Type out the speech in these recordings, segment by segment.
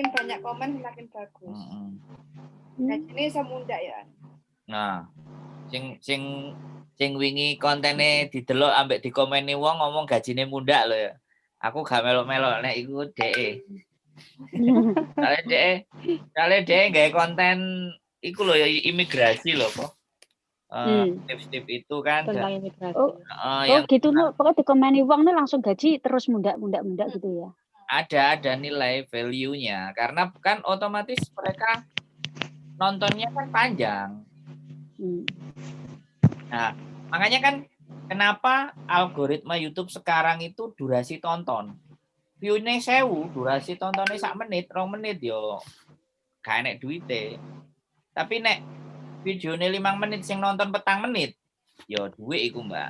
semakin banyak komen semakin bagus. Gajine iso mundak ya. Nah, sing wingi kontene didelok ambek dikomeni wong ngomong gajine mundak lho ya. Aku gak melok-melok nek iku dhek. Soale dhek gawe konten iku lho ya imigrasi lho kok. Tips-tips itu kan tentang imigrasi. yang gitu no, pokoknya dikomeni wong nih langsung gaji terus mundak gitu ya. Ada nilai value-nya karena kan otomatis mereka nontonnya kan panjang. Nah, makanya kan kenapa algoritma YouTube sekarang itu durasi tonton. View-ne 1000, durasi tontonnya 1 menit, 2 menit yo. Gak enek duite. Tapi nek videone 5 menit sing nonton 4 menit, yo duit iku, Mbak.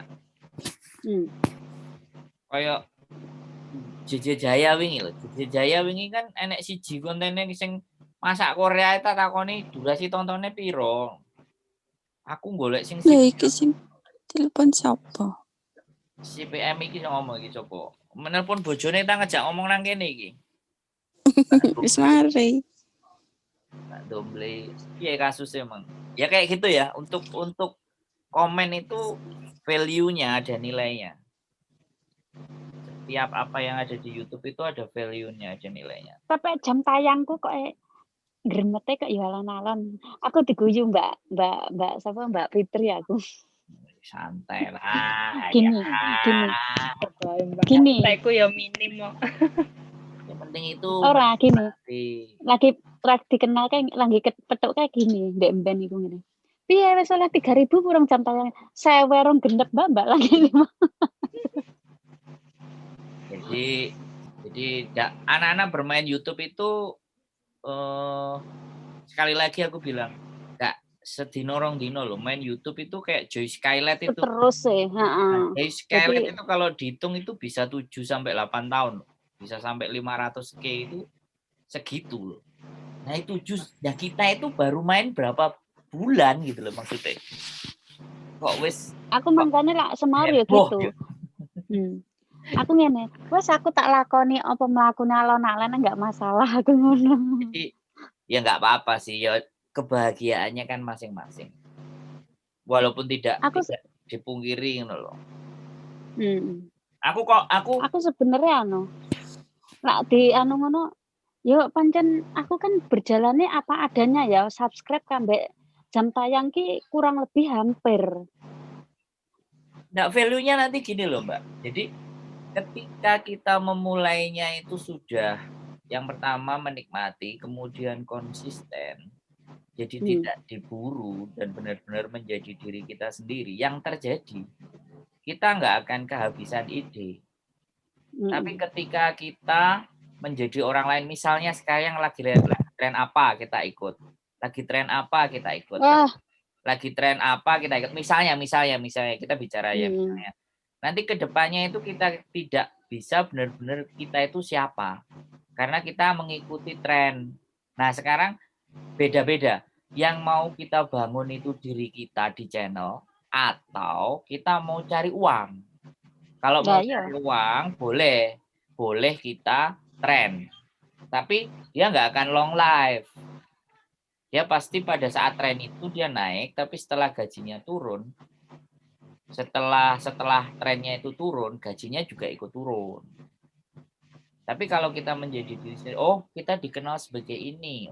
Kayak JJ Jaya wingi lho. JJ Jaya wingi kan enek siji kontene sing masak Korea eta takoni durasi tontonnya piro. Aku golek sing iki sing telepon siapa? Si PM iki ngomong iki coba. Menelpon bojone ta ngejak ngomong nang kene iki. Wis mari. Nak domble. Piye kasusnya emang? Ya kayak gitu ya. Untuk komen itu value-nya ada nilainya. Setiap apa yang ada di YouTube itu ada value-nya, ada nilainya. Tapi jam tayangku kok gremete kok ya alon-alon. Aku diguyu Mbak siapa Mbak Fitri aku. Santai lah. Gini. Aku ya minim kok. Yang penting itu ora gini. Lagi dikenal kan lagi petuk kayak gini, Mbak Ben iku ngene. Piye wis oleh 3.000 kurang jam tayang. Sewerong gendek Mbak lagi 5. Jadi anak-anak bermain YouTube itu sekali lagi aku bilang enggak sedino rong dino loh main YouTube itu kayak Joy Skylight itu. Terus sih, Joy Skylight itu kalau dihitung itu bisa 7 sampai 8 tahun. Bisa sampai 500K itu segitu loh. Nah itu ya kita itu baru main berapa bulan gitu loh maksudnya. Kok wis aku mangkane lak semar ya gitu. Aku ngene, wes aku tak lakoni apa mlakune alon-alon enggak masalah aku ngono. Jadi ya enggak apa-apa sih ya kebahagiaannya kan masing-masing. Walaupun tidak dipungkiri ngono loh. Aku sebenarnya lak di ngono yo pancen aku kan berjalannya apa adanya ya, subscribe kambek jam tayang ki kurang lebih hampir. Nah, value-nya nanti gini loh, Mbak. Jadi ketika kita memulainya itu sudah yang pertama menikmati, kemudian konsisten. Jadi tidak diburu dan benar-benar menjadi diri kita sendiri. Yang terjadi, kita nggak akan kehabisan ide. Tapi ketika kita menjadi orang lain, misalnya sekarang lagi tren apa kita ikut. Lagi tren apa kita ikut. Lagi tren apa kita ikut. Misalnya kita bicara ya misalnya. Nanti kedepannya itu kita tidak bisa benar-benar kita itu siapa. Karena kita mengikuti tren. Nah sekarang beda-beda. Yang mau kita bangun itu diri kita di channel atau kita mau cari uang. Kalau mau cari uang boleh kita tren. Tapi dia nggak akan long life. Dia pasti pada saat tren itu dia naik, tapi setelah gajinya turun, setelah trennya itu turun, gajinya juga ikut turun. Tapi kalau kita menjadi diri sendiri, kita dikenal sebagai ini,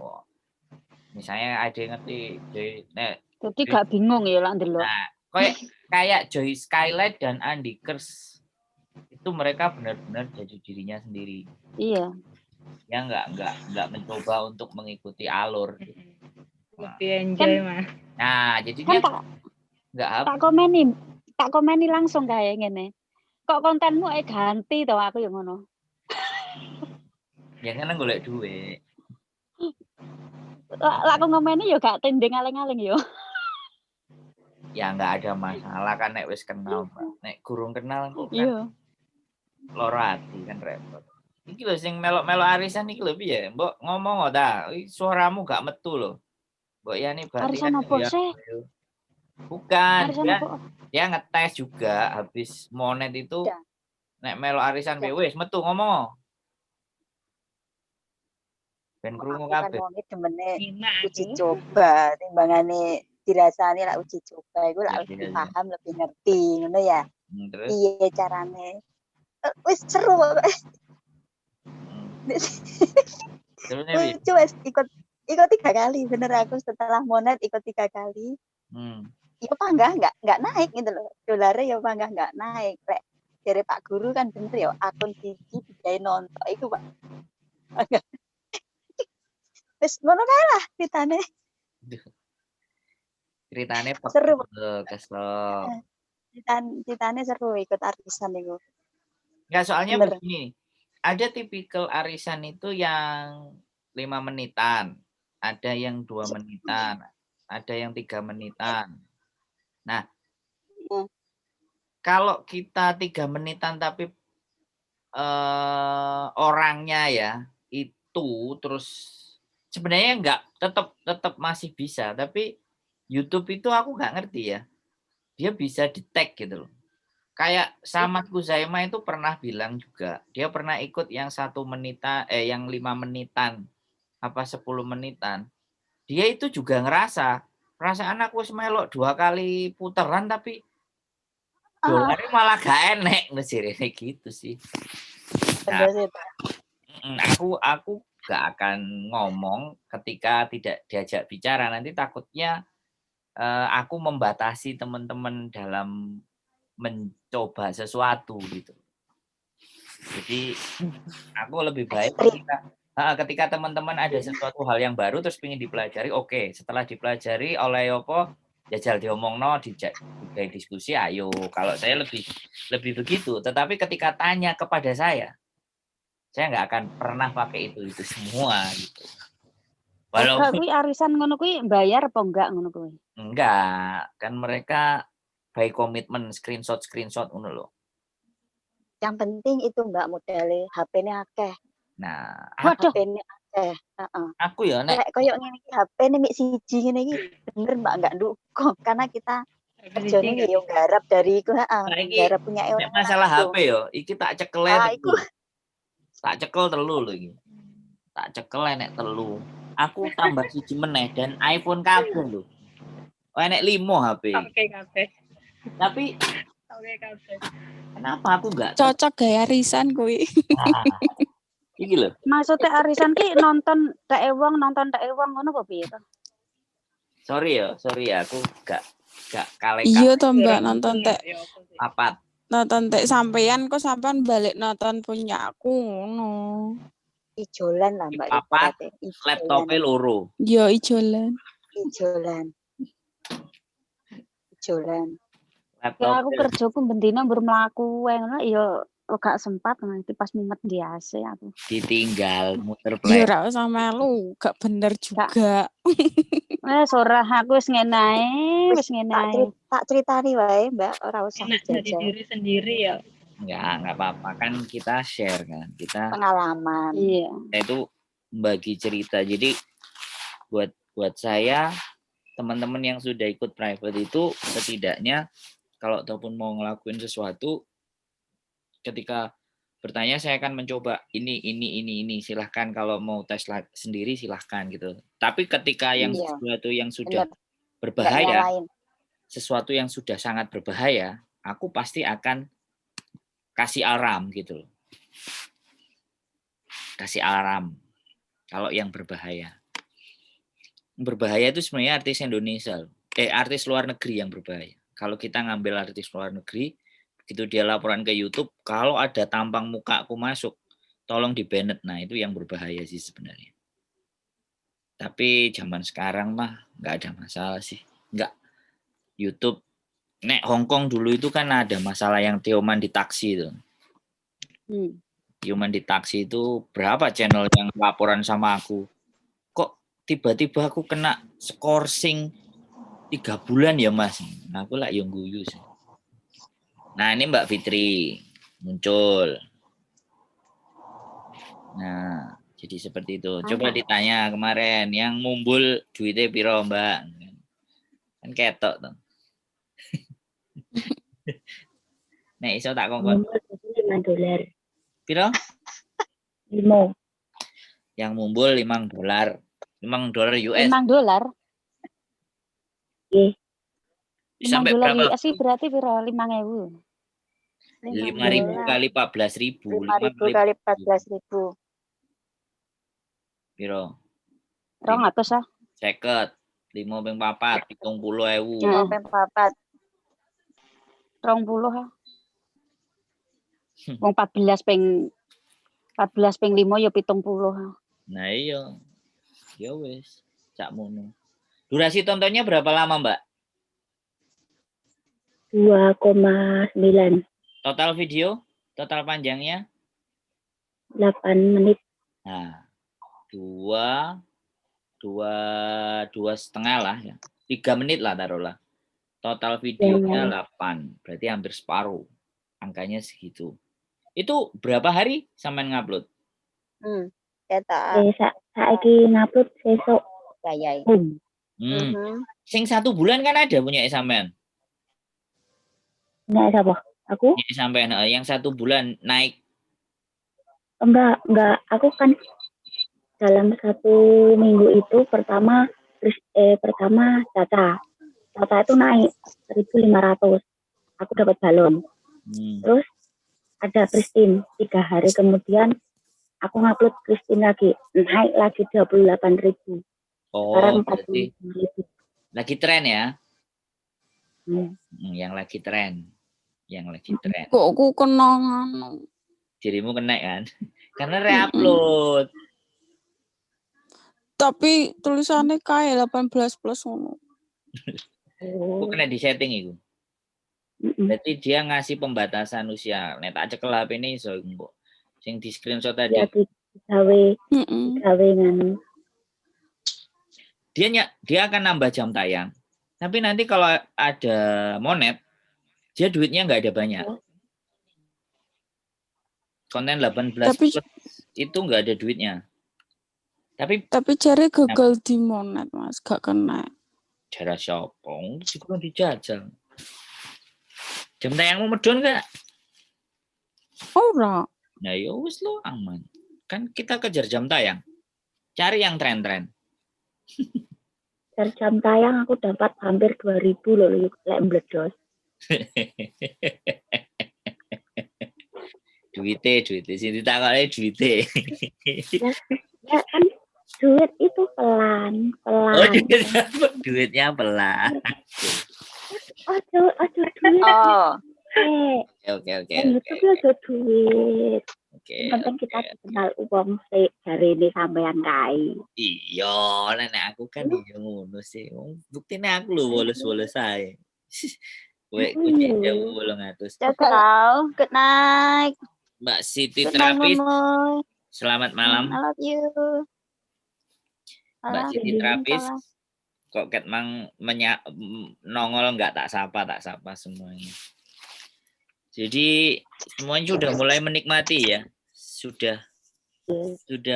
misalnya ada yang ngerti, jadi gak bingung ya lah ndelok. Nah, kayak Joy Skylight dan Andy Kers itu mereka benar-benar jadi dirinya sendiri. Iya. Ya nggak mencoba untuk mengikuti alur. Lebih enjoy mah. Nah, jadinya nggak apa. Tak komeni langsung kayak ngene. Kok kontenmu ganti to aku yang ngono. Ya kan golek duit. Lah aku ngomeni yo gak tending aling-aling yo. Ya nggak ada masalah kan nek wis kenal, Mbak. Nek gurung kenal kok kan. Loro ati kan repot. Iki lho sing melok-melok arisan iki lho piye? Mbok ngomong ta, suaramu gak metu lho. Mbok yani arisan apa sih? Bukan, dia ngetes juga habis monet itu. Nek melok arisan wis metu ngomong. Ben krungu Aku kan kabeh. wonge demene Nyimak uji aku. coba timbangane dirasani lah uji coba iku lah Iya, lebih iya. paham, lebih ngerti ngono ya. Terus Piye carane? Wis seru pokoknya. terus nih, Bi? Lucu wis ikut 3 kali bener aku setelah monet ikut 3 kali. Ya panggah nggak naik gitu loh. Dolarnya ya panggah nggak naik. Lek dari Pak Guru kan bener ya akun Cici digawe nonton iku Pak. Wis ngono kae lah ceritane. Ceritanya Seru. kesel. Ceritane seru ikut arisan iku. Enggak, soalnya Bener. begini. Ada tipikal arisan itu yang 5 menitan, ada yang 2 menitan, ada yang 3 menitan. Nah, kalau kita 3 menitan tapi orangnya ya itu terus sebenarnya enggak tetap masih bisa, tapi YouTube itu aku nggak ngerti ya. Dia bisa di-tag gitu loh. Kayak Samad Kuzaima itu pernah bilang juga, dia pernah ikut yang 1 menitan, yang 5 menitan, apa 10 menitan. Dia itu juga ngerasa, perasaan aku melok 2 kali puteran tapi dolarnya malah gak enek mesirnya gitu sih. Nah, aku gak akan ngomong ketika tidak diajak bicara, nanti takutnya aku membatasi teman-teman dalam mencoba sesuatu gitu. Jadi aku lebih baik ketika teman-teman ada sesuatu hal yang baru terus ingin dipelajari, oke. Setelah dipelajari oleh apa jajal diomongno, digawe diskusi, ayo. Kalau saya lebih begitu. Tetapi ketika tanya kepada saya nggak akan pernah pakai itu semua gitu. Walaupun kuwi arisan ngono kuwi bayar apa enggak ngono kuwi? Enggak, kan mereka by komitmen screenshot ngono loh. Yang penting itu Mbak modalnya HP-ne akeh. Nah, HP-ne akeh, heeh. Aku ya nek koyo ngene iki HP-ne mik siji ngene iki bener Mbak enggak ndukung karena kita kerjane yo nggarap dari iku, nggarap punya orang. Masalah HP yo, iki tak cekel iku. Tak cekel telu lho iki. Tak cekel enek telu. Aku tambah siji meneh dan iPhone kabeh lho. Enek 5 HP. Oke kabeh. Tapi Oke kabeh. Kenapa aku enggak cocok gaya arisan kuwi. Iki lho. Maksudnya arisan ki nonton tek wong ngono apa piye to? Sorry ya, aku gak kaleng. Iya to Mbak nonton tek papat. Nonton tek sampean kok sampean balik nonton punya aku ngono. Ijolan lah Mbak papat, laptopnya loro. Yo ijolan. Ya aku kerjaku bendina mbur mlaku wae ngono ya gak sempat nanti pas mumet di AC aku. Ditinggal muter Ya play. ora usah melu, gak bener juga. Wes ora aku wis ngene ae, Tak critani wae Mbak, ora usah jadi diri sendiri ya. Enggak apa-apa kan kita share kan. Kita pengalaman. Iya. Itu bagi cerita. Jadi buat saya teman-teman yang sudah ikut private itu setidaknya kalau ataupun mau ngelakuin sesuatu ketika bertanya saya akan mencoba ini silahkan kalau mau tes sendiri silahkan gitu. Tapi ketika yang sesuatu yang sudah berbahaya, sesuatu yang sudah sangat berbahaya, aku pasti akan kasih alarm gitu loh. Kasih alarm kalau yang berbahaya. Berbahaya itu sebenarnya artis Indonesia, artis luar negeri yang berbahaya. Kalau kita ngambil artis luar negeri, begitu dia laporan ke YouTube, kalau ada tampang muka aku masuk, tolong di-banned. Nah, itu yang berbahaya sih sebenarnya. Tapi zaman sekarang mah nggak ada masalah sih. Nggak. YouTube, nek Hongkong dulu itu kan ada masalah yang Tioman di taksi itu. Tioman di taksi itu berapa channel yang laporan sama aku. Kok tiba-tiba aku kena skorsing 3 bulan ya Mas. Nah, aku lah yang guyu sih. Nah, ini Mbak Fitri muncul. Nah, jadi seperti itu. Coba ditanya kemarin yang mumbul duitnya piro Mbak? Kan ketok tuh. Nek iso tak kongkon. $5. Piro? 5. Yang mumbul $5. $5 US. $5. Nggih. Sampai $5 berapa? US sih berarti piro? 5.000. 5.000 kali 14.000. 5.000 kali 14.000. Piro? 200 ah. 50. 5 ping 4, 70.000. 5 ping 4. 20 ah. Wong 14 ping 5 ya 70 ah. Nah iya. Ya wis, cak mono. Durasi tontonnya berapa lama, Mbak? 2,9. Total video, total panjangnya? 8 menit. Nah, dua setengah lah ya. 3 menit lah taruhlah. Total videonya 8, berarti hampir separuh. Angkanya segitu. Itu berapa hari sampean ngupload? Saiki ngupload sesuk. Ya. Sing 1 bulan kan ada punya sampean? Enggak siapa? Aku? Punya sampean yang 1 bulan naik. Enggak. Aku kan dalam 1 minggu itu pertama Caca itu naik 1.500. Aku dapat balon. Terus ada Christine 3 hari kemudian aku ngupload Christine lagi, naik lagi 28.000. Sekarang 40.000. Lagi tren ya? Yang lagi tren. Kok aku kena ngono. Dirimu kena kan? Karena reupload. Tapi tulisannya kayak 18+ ngono. Aku kena di setting itu. Berarti dia ngasih pembatasan usia. Nek tak cekel HP ini iso engko. Sing di screenshot tadi. Ya gawe nganu. Dia akan nambah jam tayang. Tapi nanti kalau ada monet, dia duitnya nggak ada banyak. Konten 18 plus itu nggak ada duitnya. Tapi cari gagal di monet, Mas, gak kena. Cara siapa? Juga dijajal. Jam tayangmu medon nggak? Ora. Nah, ya wis lo aman. Kan kita kejar jam tayang. Cari yang tren-tren. Jam tayang aku dapat hampir 2.000 loh lek mbledos. duite sing ditakokne duite. Ya kan duit itu pelan. Oh, duitnya pelan. Aduh duit. Oke. YouTube aja duit. Oke. Penting kita kenal uang sih dari ini sampean kae. Iya, nenek aku kan iya ngono sih. Buktine aku lho woles-woles ae. Kowe kucing jauh 800. Ciao, good night. Mbak Siti Terapis. Selamat malam. I love you. Mbak Siti Terapis. Kok ket mang nongol nggak tak sapa semuanya. Jadi semuanya sudah mulai menikmati ya. Sudah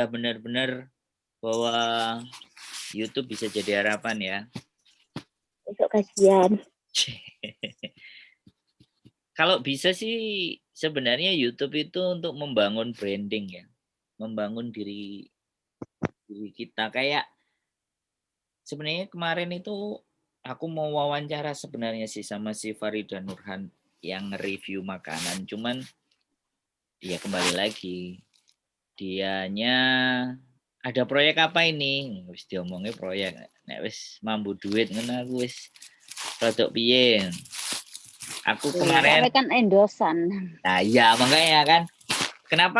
benar-benar bahwa YouTube bisa jadi harapan ya. Besok kajian. Kalau bisa sih sebenarnya YouTube itu untuk membangun branding ya. Membangun diri kita. Kayak sebenarnya kemarin itu aku mau wawancara sebenarnya sih sama si Farida Nurhan yang review makanan. Cuman dia kembali lagi. Dianya ada proyek apa ini? Wis diomongnya proyek. Nek wis mambu duit ngono aku wis rada piye. Aku kemarin kan endosan. Nah, iya makanya kan.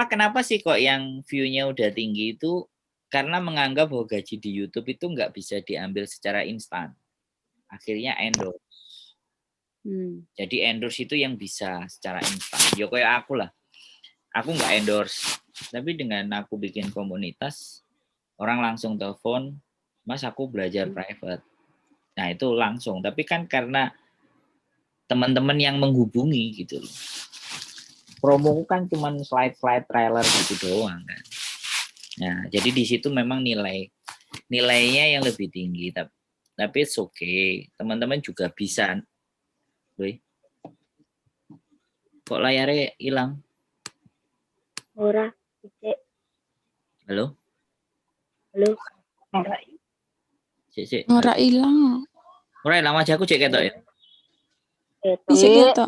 Kenapa sih kok yang view-nya udah tinggi itu karena menganggap bahwa gaji di YouTube itu nggak bisa diambil secara instan. Akhirnya endorse. Jadi endorse itu yang bisa secara instan. Ya kayak aku lah. Aku nggak endorse. Tapi dengan aku bikin komunitas, orang langsung telepon, Mas aku belajar private. Nah itu langsung. Tapi kan karena teman-teman yang menghubungi gitu loh. Promo kan cuma slide trailer gitu doang kan. Nah, jadi di situ memang nilainya yang lebih tinggi, tapi it's okay. Teman-teman juga bisa. Woi. Kok layarnya hilang? Ora, cek. Halo? Halo. Ora. Sik. Ora ilang. Ora ilang wajahku cek ketok ya. Bisa gitu.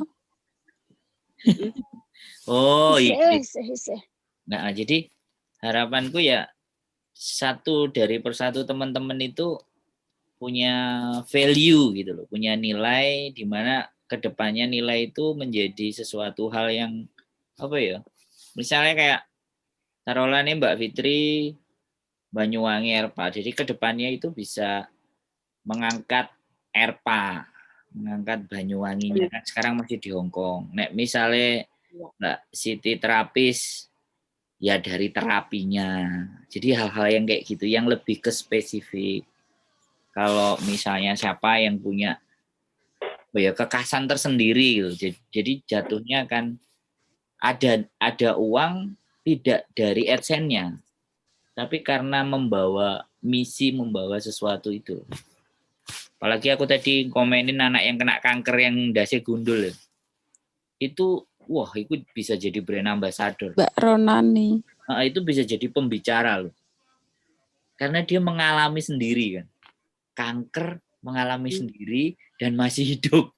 Oh, iki. Isih. Nah, jadi harapanku ya satu dari persatu teman-teman itu punya value gitu loh, punya nilai di mana kedepannya nilai itu menjadi sesuatu hal yang apa ya? Misalnya kayak taruhlah nih Mbak Fitri Banyuwangi ERPA, jadi kedepannya itu bisa mengangkat ERPA, mengangkat Banyuwanginya kan sekarang masih di Hongkong. Nek misalnya Mbak Siti terapis ya dari terapinya. Jadi hal-hal yang kayak gitu yang lebih ke spesifik. Kalau misalnya siapa yang punya kekasan tersendiri gitu. Jadi jatuhnya kan ada uang tidak dari AdSense-nya. Tapi karena membawa misi, membawa sesuatu itu. Apalagi aku tadi komenin anak yang kena kanker yang dasi gundul ya. Itu wah, itu bisa jadi brand ambassador. Mbak Ronani. Nah, itu bisa jadi pembicara loh. Karena dia mengalami sendiri kan. Kanker mengalami sendiri dan masih hidup.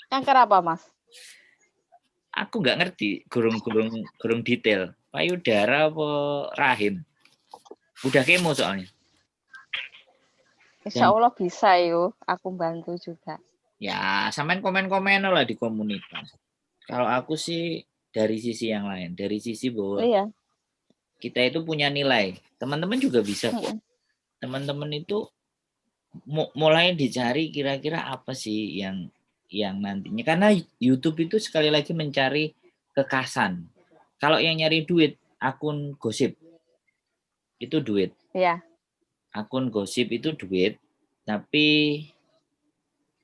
Kanker apa, Mas? Aku nggak ngerti, gurung detail. Payudara apa rahim? Udah kemo soalnya. Insya Allah bisa yo, aku bantu juga. Ya, sampean komen-komen lah di komunitas. Kalau aku sih dari sisi yang lain, dari sisi bahwa kita itu punya nilai. Teman-teman juga bisa kok. Teman-teman itu mulai dicari kira-kira apa sih yang nantinya, karena YouTube itu sekali lagi mencari kekasan. Kalau yang nyari duit, akun gosip itu duit. Iya. Akun gosip itu duit, tapi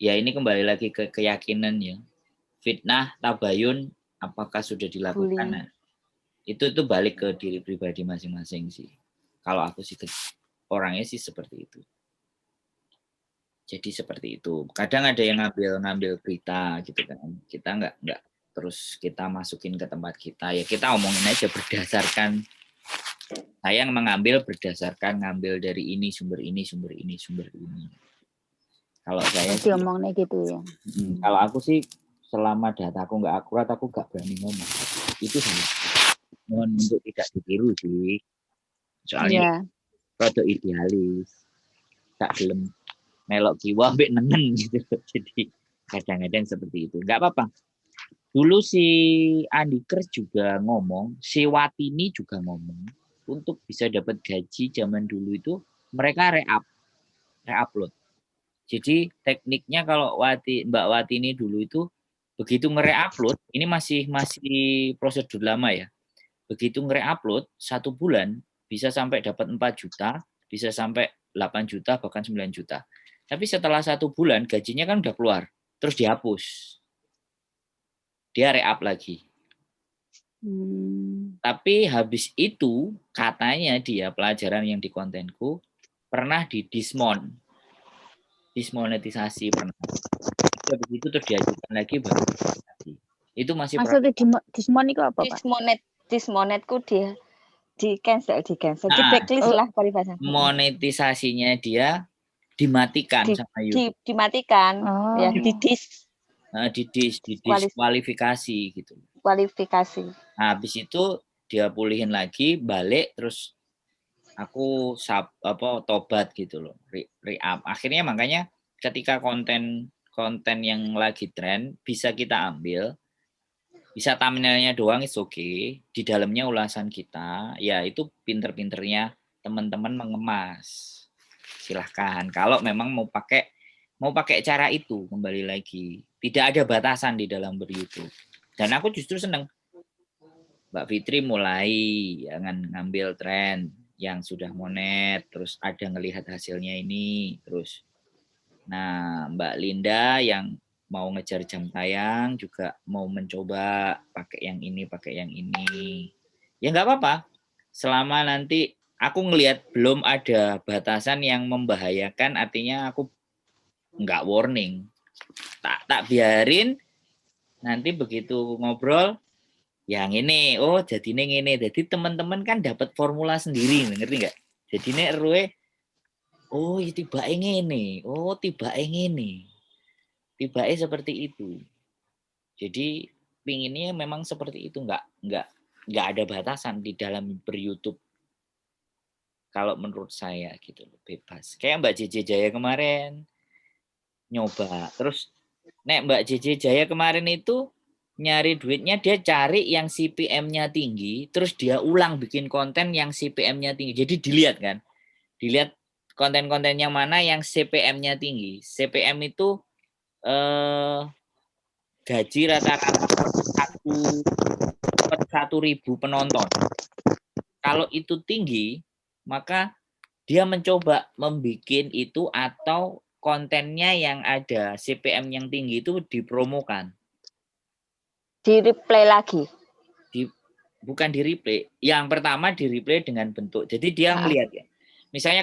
ya ini kembali lagi ke keyakinan ya. Fitnah, tabayun, apakah sudah dilakukan? Nah, itu balik ke diri pribadi masing-masing sih. Kalau aku sih orangnya sih seperti itu. Jadi seperti itu. Kadang ada yang ngambil berita gitu kan. Kita nggak terus kita masukin ke tempat kita. Ya kita omongin aja berdasarkan saya yang ngambil dari ini sumber ini. Kalau saya sih ngomongnya gitu ya. Kalau aku sih selama dataku nggak akurat aku nggak berani ngomong. Itu sih. Mohon untuk tidak ditiru sih. Soalnya produk idealis. Tak gelem melok jiwa mbek nengen gitu. Jadi kadang-kadang seperti itu. Enggak apa-apa. Dulu si Andi Kers juga ngomong, si Watini juga ngomong, untuk bisa dapat gaji zaman dulu itu mereka re-upload. Jadi tekniknya kalau Mbak Watini dulu itu begitu nge-re-upload, ini masih prosedur lama ya. Begitu nge-re-upload 1 bulan bisa sampai dapat 4 juta, bisa sampai 8 juta bahkan 9 juta. Tapi setelah 1 bulan gajinya kan udah keluar, terus dihapus. Dia re-up lagi. Tapi habis itu katanya dia pelajaran yang di kontenku pernah dismonetisasi pernah. Habis itu terus diajukan lagi baru itu masih maksudnya dismon itu apa, Pak? Dismonetku dia di cancel, di blacklist lah paribasa. Monetisasinya dia dimatikan sama YouTube. Dimatikan, ya didiskualifikasi gitu. Kualifikasi. Nah, habis itu dia pulihin lagi, balik terus aku tobat gitu loh, re-up. Akhirnya makanya ketika konten yang lagi tren bisa kita ambil, bisa thumbnailnya doang is okay, di dalamnya ulasan kita, ya itu pinter-pinternya teman-teman mengemas. Silahkan kalau memang mau pakai cara itu, kembali lagi tidak ada batasan di dalam ber-YouTube. Dan aku justru senang Mbak Fitri mulai jangan ngambil tren yang sudah monet, terus ada ngelihat hasilnya ini, terus nah Mbak Linda yang mau ngejar jam tayang juga mau mencoba pakai yang ini ya nggak apa-apa selama nanti aku ngelihat belum ada batasan yang membahayakan, artinya aku nggak warning, tak biarin nanti begitu ngobrol yang ini, jadi ini, jadi teman-teman kan dapat formula sendiri, ngerti nggak? Jadi nek ruwe oh tibake ngene, oh tibake ngene. Tibake seperti itu. Jadi pinginnya memang seperti itu, nggak ada batasan di dalam ber-YouTube. Kalau menurut saya gitu loh, bebas. Kayak Mbak JJ Jaya kemarin nyoba. Terus nek Mbak JJ Jaya kemarin itu nyari duitnya, dia cari yang CPM-nya tinggi, terus dia ulang bikin konten yang CPM-nya tinggi. Jadi dilihat kan, dilihat konten-konten yang mana yang CPM-nya tinggi. CPM itu gaji rata-rata per 1.000 penonton. Kalau itu tinggi, maka dia mencoba membuat itu atau kontennya yang ada CPM yang tinggi itu dipromokan. Di replay lagi. Bukan di replay. Yang pertama di replay dengan bentuk. Jadi dia melihat ya. Misalnya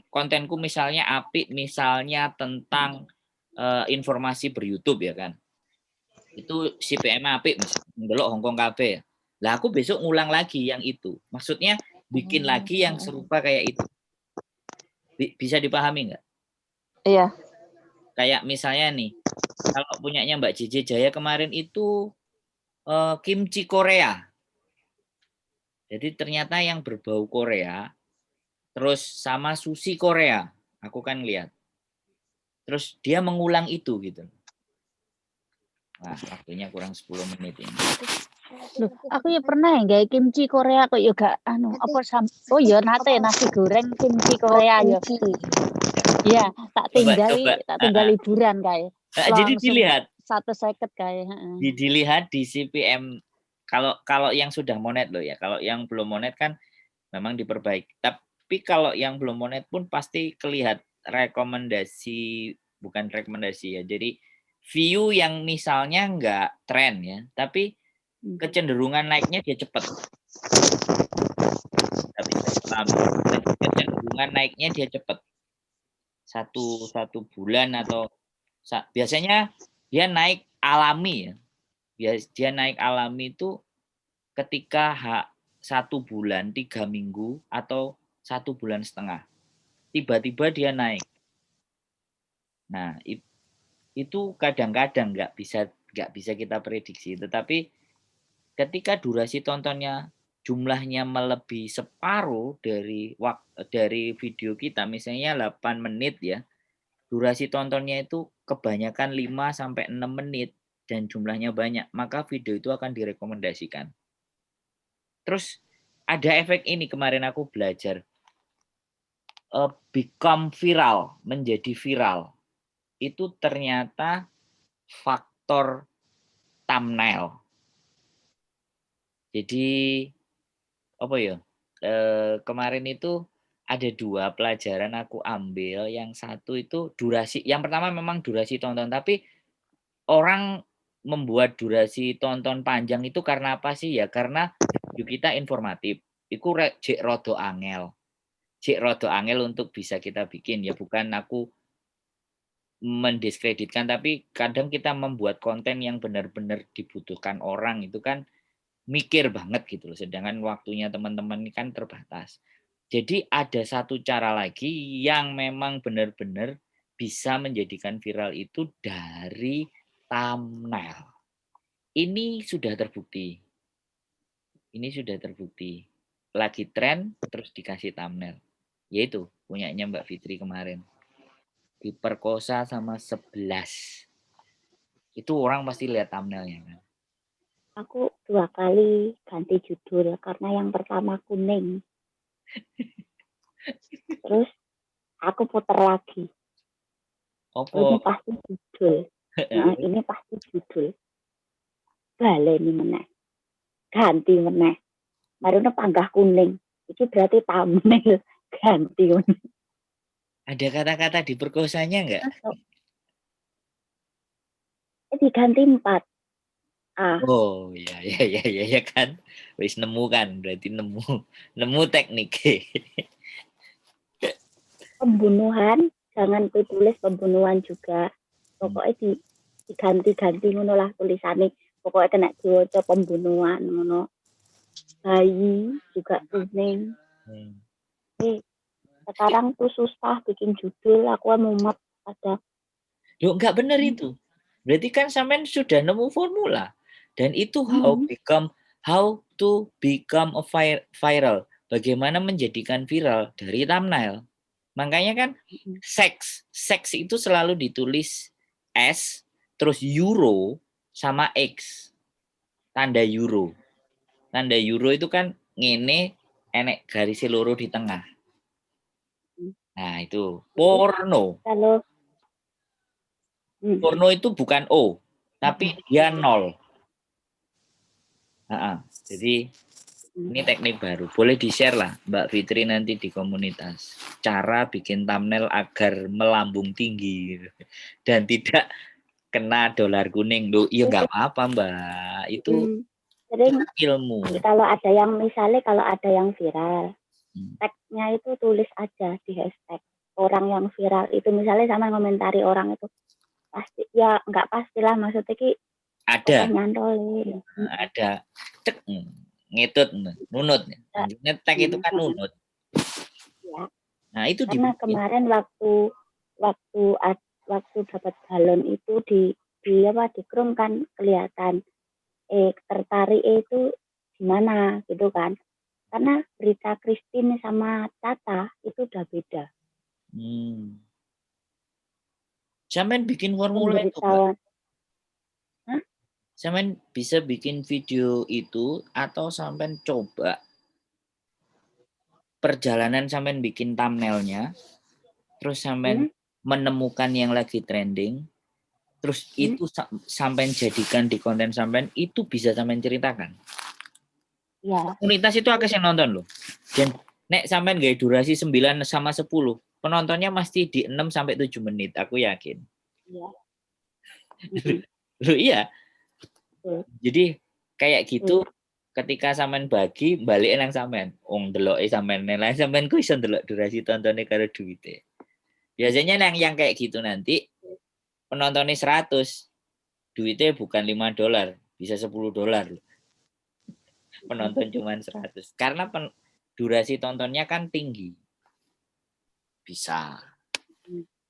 kontenku misalnya apik, misalnya tentang informasi ber-YouTube ya kan. Itu CPM apik misalnya ndelok Hongkong Cafe. Lah aku besok ngulang lagi yang itu. Maksudnya bikin lagi yang serupa kayak itu. Bisa dipahami nggak? Iya. Kayak misalnya nih, kalau punyanya Mbak JJ Jaya kemarin itu kimchi Korea. Jadi ternyata yang berbau Korea, terus sama sushi Korea, aku kan lihat. Terus dia mengulang itu gitu. Nah, waktunya kurang 10 menit ini. Loh, aku ya pernah ya gawe kimchi Korea kok ya gak oh ya nasi goreng kimchi Korea ya. Iya, tak tinggal liburan kayak. Jadi dilihat 150 kayak, dilihat di CPM kalau yang sudah monet loh ya. Kalau yang belum monet kan memang diperbaiki. Tapi kalau yang belum monet pun pasti kelihatan bukan rekomendasi ya. Jadi view yang misalnya enggak tren ya, tapi kecenderungan naiknya dia cepat. Kecenderungan naiknya dia cepat. Satu bulan atau biasanya dia naik alami ya. Dia naik alami itu ketika 1 bulan 3 minggu atau 1 bulan setengah. Tiba-tiba dia naik. Nah, itu kadang-kadang nggak bisa kita prediksi. Tetapi ketika durasi tontonnya jumlahnya melebihi separuh dari video kita, misalnya 8 menit ya, durasi tontonnya itu kebanyakan 5-6 menit dan jumlahnya banyak, maka video itu akan direkomendasikan. Terus ada efek ini, kemarin aku belajar. Become viral, menjadi viral. Itu ternyata faktor thumbnail. Jadi apa ya? Kemarin itu ada 2 pelajaran aku ambil. Yang satu itu durasi. Yang pertama memang durasi tonton, tapi orang membuat durasi tonton panjang itu karena apa sih ya? Karena video kita informatif. Iku cek rodo angel. Cek rodo angel untuk bisa kita bikin ya, bukan aku mendiskreditkan, tapi kadang kita membuat konten yang benar-benar dibutuhkan orang itu kan mikir banget gitu loh, sedangkan waktunya teman-teman ini kan terbatas. Jadi ada satu cara lagi yang memang benar-benar bisa menjadikan viral itu dari thumbnail. Ini sudah terbukti. Lagi tren terus dikasih thumbnail. Yaitu punyanya Mbak Fitri kemarin. Diperkosa sama 11. Itu orang pasti lihat thumbnailnya kan. Aku 2 kali ganti judul karena yang pertama kuning. Terus aku putar lagi. Ini pasti judul. Nah, ini pasti judul. Baleni meneh. Ganti meneh. Marune panggah kuning. Iki berarti thumbnail ganti. Ada kata-kata diperkosanya enggak? Diganti 4. Oh ya kan. Wis nemu kan, berarti nemu teknik. Pembunuhan, jangan tulis pembunuhan juga. Pokoknya diganti-ganti ngono lah tulisannya. Pokoknya kena diwaca pembunuhan ngono. Bayi juga kuning. Sekarang tuh susah bikin judul, aku mumet ada. Loh, nggak benar itu. Berarti kan sampean sudah nemu formula. Dan itu how to become a viral. Bagaimana menjadikan viral dari thumbnail. Makanya kan seks itu selalu ditulis S terus euro sama X. Tanda euro. Tanda euro itu kan ngene enek garis loro di tengah. Nah, itu porno. Kalau Porno itu bukan O, tapi dia 0. Jadi ini teknik baru. Boleh di-share lah Mbak Fitri nanti di komunitas. Cara bikin thumbnail agar melambung tinggi dan tidak kena dolar kuning. Loh, iya nggak apa-apa Mbak. Itu ilmu. Kalau ada yang misalnya kalau ada yang viral, tagnya itu tulis aja di hashtag orang yang viral itu, misalnya sama komentari orang itu pasti ya nggak pastilah, maksudnya ki ada nyantolin. Ada cek ngetut nunut. Ngetek itu kan nunut. Ya. Nah, itu karena kemarin waktu dapat balon itu di Chrome kan kelihatan tertarik itu gimana gitu kan. Karena berita Christine sama Tata itu udah beda. Sampean bikin formula itu, Mbak. Sampean bisa bikin video itu atau sampean coba perjalanan sampean bikin thumbnailnya, terus sampean menemukan yang lagi trending, terus itu sampean jadikan di konten sampean, itu bisa sampean ceritakan. Ya. Komunitas itu akeh yang nonton loh. Dan nek sampean gawe durasi 9 sama 10, penontonnya pasti di 6 sampai 7 menit, aku yakin. Iya. Loh iya. Jadi kayak gitu ketika sampean bagi balik nang sampean. Wong deloke sampean nilai sampean ku iso ndelok durasi tontone karo duwite. Biasanya yang kayak gitu nanti penontonnya 100, duitnya bukan $5, bisa $10. Penonton cuma 100 karena durasi tontonnya kan tinggi. Bisa.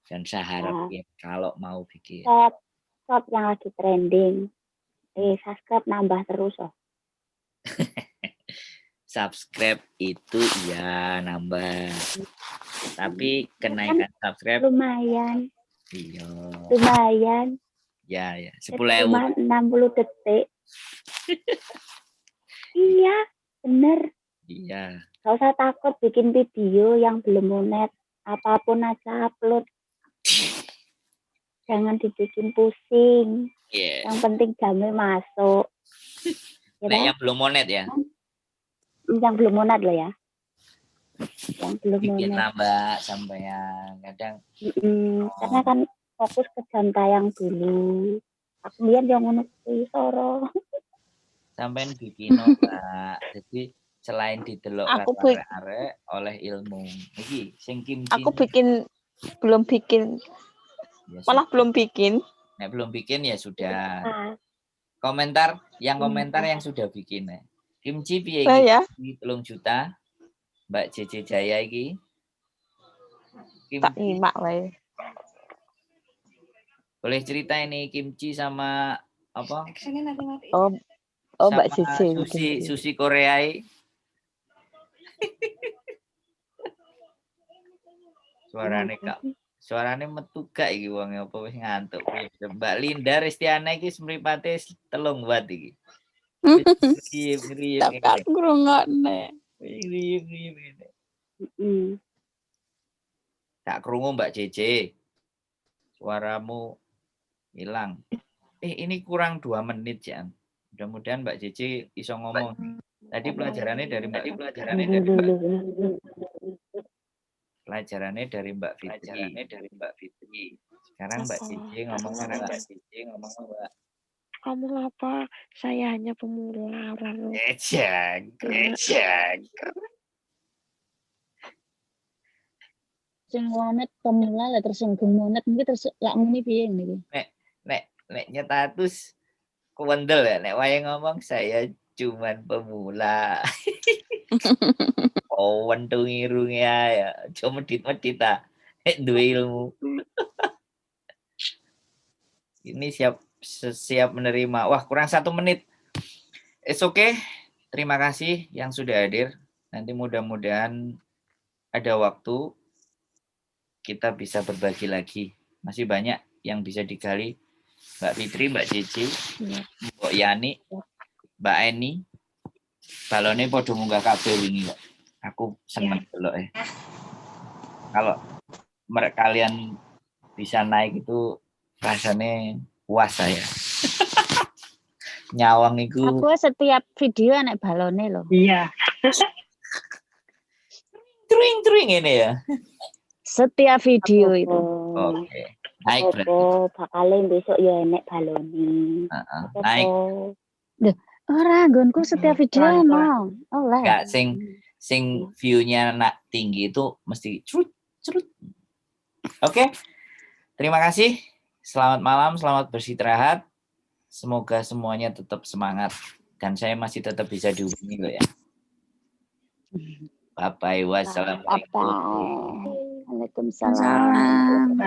Dan saya harap ya, kalau mau bikin shot yang lagi trending, subscribe nambah terus loh. Subscribe itu ya nambah, tapi kenaikan subscribe lumayan. Iya. Lumayan. Ya 10.000. Cuma 60 detik. Iya, bener. Iya. Gak usah takut bikin video yang belum monet, apapun aja upload. Jangan dibikin pusing. Yes. Yang penting jamnya masuk. Nah, yang belum monet ya? Yang belum monet loh ya. Yang belum bikin monet. Mbak sampean kadang. Karena kan fokus ke jam tayang dulu. Aku lihat yang ngono kuwi soro. Sampean bikin Mbak. Jadi selain didelok arek-arek oleh ilmu. Iki sing kimchi. Aku belum bikin. Ya, malah belum bikin. Nek belum bikin ya sudah. Komentar yang sudah bikin ya. Kimchi piye iki? 3 juta. Mbak JJ Jaya iki. Tak nyimak wae. Boleh cerita ini kimchi sama apa? Oh Mbak JJ. Sushi Korea. Suarane metu gak iki wong apa wis ngantuk. Mbak Linda Ristiana iki mripate telung watt iki. Ngriip. Tak ngrungokne. Ngriip. Tak krungu Mbak JJ. Suaramu hilang. Ini kurang 2 menit ya. Mudah-mudahan Mbak JJ iso ngomong. Tadi pelajarannya dari Mbak Fitri. Sekarang Mbak JJ ngomong Mbak. Kamu apa? Saya hanya pemula. Ejek. Sing monet pemula lah terus sing monet mungkin terus lak ngene piye niki. Nek nyetatus kuwendel ya nek wae ngomong saya cuman pemula. kawan tuh ngirungnya ya. Cuma medit-medit ta. Duwe ilmu. Ini siap menerima. Wah, kurang 1 menit. It's okay. Terima kasih yang sudah hadir. Nanti mudah-mudahan ada waktu kita bisa berbagi lagi. Masih banyak yang bisa digali. Mbak Fitri, Mbak Cici, Mbak Yani, Mbak Eni. Balone podo munggah kabeh wingi kok. Aku seneng delok Kalau kalian bisa naik itu rasanya puas saya. Nyawang itu. Aku setiap video anak balone loh. Iya. Tring ini ya. Setiap video itu. Oke. Naik berarti. Bakalnya besok ya enek baloni. Naik. Ora, nggonku setiap video no. Oleh. Enggak sing view-nya nak tinggi itu mesti cerut. Oke. Terima kasih. Selamat malam, selamat beristirahat. Semoga semuanya tetap semangat dan saya masih tetap bisa dihubungi loh ya. Bye bye. Wassalamualaikum. Waalaikumsalam.